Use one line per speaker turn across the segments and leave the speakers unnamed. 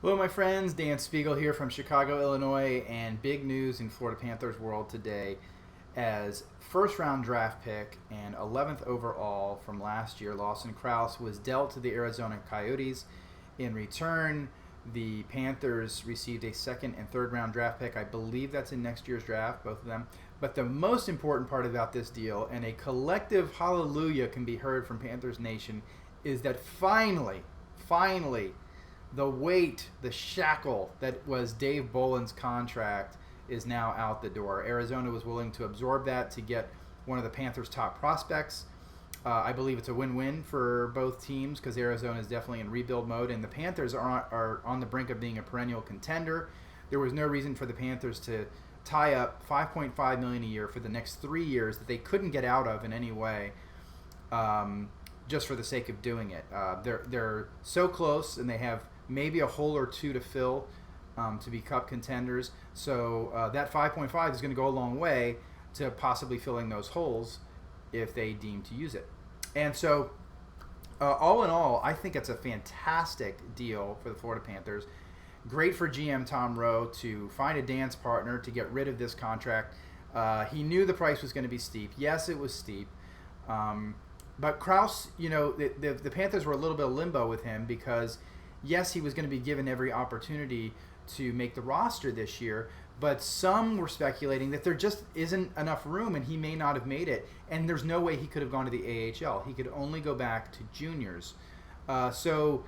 Hello, my friends. Dan Spiegel here from Chicago, Illinois, and big news in Florida Panthers world today as first-round draft pick and 11th overall from last year, Lawson Crouse, was dealt to the Arizona Coyotes. In return, the Panthers received a second and third-round draft pick. I believe that's in next year's draft, both of them. But the most important part about this deal, and a collective hallelujah can be heard from Panthers Nation, is that finally, the weight, the shackle that was Dave Bolland's contract is now out the door. Arizona was willing to absorb that to get one of the Panthers' top prospects. I believe it's a win-win for both teams because Arizona is definitely in rebuild mode, and the Panthers are on the brink of being a perennial contender. There was no reason for the Panthers to tie up $5.5 million a year for the next 3 years that they couldn't get out of in any way. Just for the sake of doing it. They're so close, and they have maybe a hole or two to fill to be cup contenders. So that 5.5 is going to go a long way to possibly filling those holes if they deem to use it. And so all in all, I think it's a fantastic deal for the Florida Panthers. Great for GM Tom Rowe to find a dance partner to get rid of this contract. He knew the price was going to be steep. Yes, it was steep. But Crouse, the Panthers were a little bit of limbo with him because, yes, he was going to be given every opportunity to make the roster this year, but some were speculating that there just isn't enough room and he may not have made it, and there's no way he could have gone to the AHL. He could only go back to juniors. So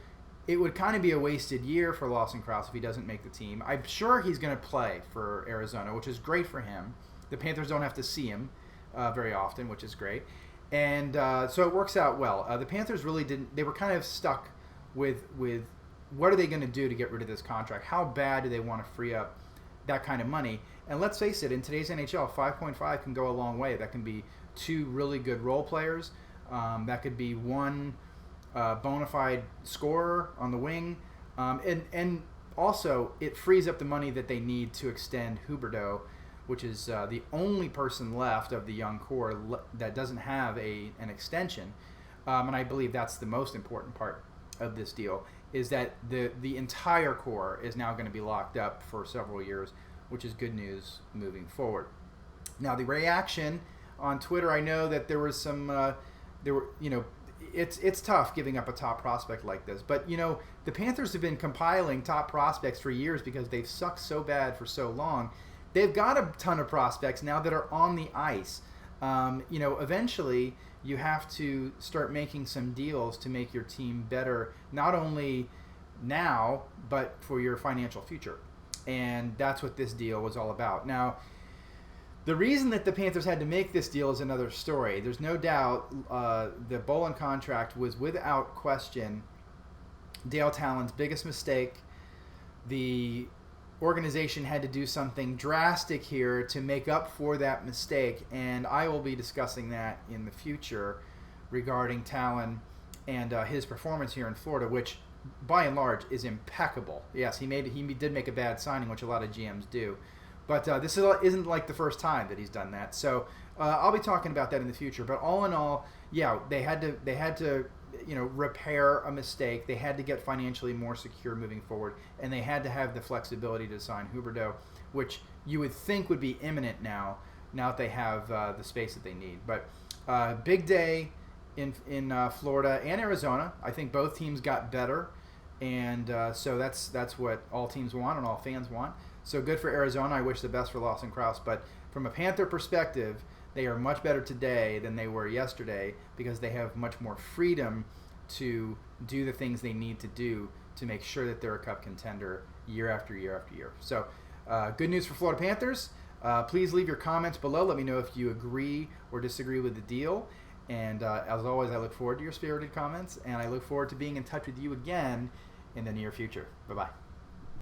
it would kind of be a wasted year for Lawson Crouse if he doesn't make the team. I'm sure he's going to play for Arizona, which is great for him. The Panthers don't have to see him very often, which is great. And so it works out well. The Panthers really didn't. They were kind of stuck with what are they going to do to get rid of this contract? How bad do they want to free up that kind of money? And let's face it, in today's NHL, 5.5 can go a long way. That can be two really good role players. That could be one bona fide scorer on the wing. And also, it frees up the money that they need to extend Huberdeau, which is the only person left of the young core that doesn't have an extension. And I believe that's the most important part of this deal, is that the entire core is now going to be locked up for several years, which is good news moving forward. Now, the reaction on Twitter, I know that there was some, it's tough giving up a top prospect like this. But, the Panthers have been compiling top prospects for years because they've sucked so bad for so long. They've got a ton of prospects now that are on the ice. Eventually you have to start making some deals to make your team better, not only now, but for your financial future. And that's what this deal was all about. Now, the reason that the Panthers had to make this deal is another story. There's no doubt the Bolland contract was without question Dale Talon's biggest mistake. The organization had to do something drastic here to make up for that mistake, and I will be discussing that in the future regarding Talon and his performance here in Florida, which by and large is impeccable. Yes, he did make a bad signing, which a lot of GMs do, but this isn't like the first time that he's done that. So I'll be talking about that in the future. But all in all, yeah, they had to repair a mistake. They had to get financially more secure moving forward, and they had to have the flexibility to sign Huberdeau, which you would think would be imminent now that they have the space that they need. But big day in Florida and Arizona. I think both teams got better, and so that's what all teams want and all fans want. So good for Arizona. I wish the best for Lawson Crouse. But from a Panther perspective, they are much better today than they were yesterday because they have much more freedom to do the things they need to do to make sure that they're a cup contender year after year after year. So good news for Florida Panthers. Please leave your comments below. Let me know if you agree or disagree with the deal. And as always, I look forward to your spirited comments, and I look forward to being in touch with you again in the near future. Bye-bye.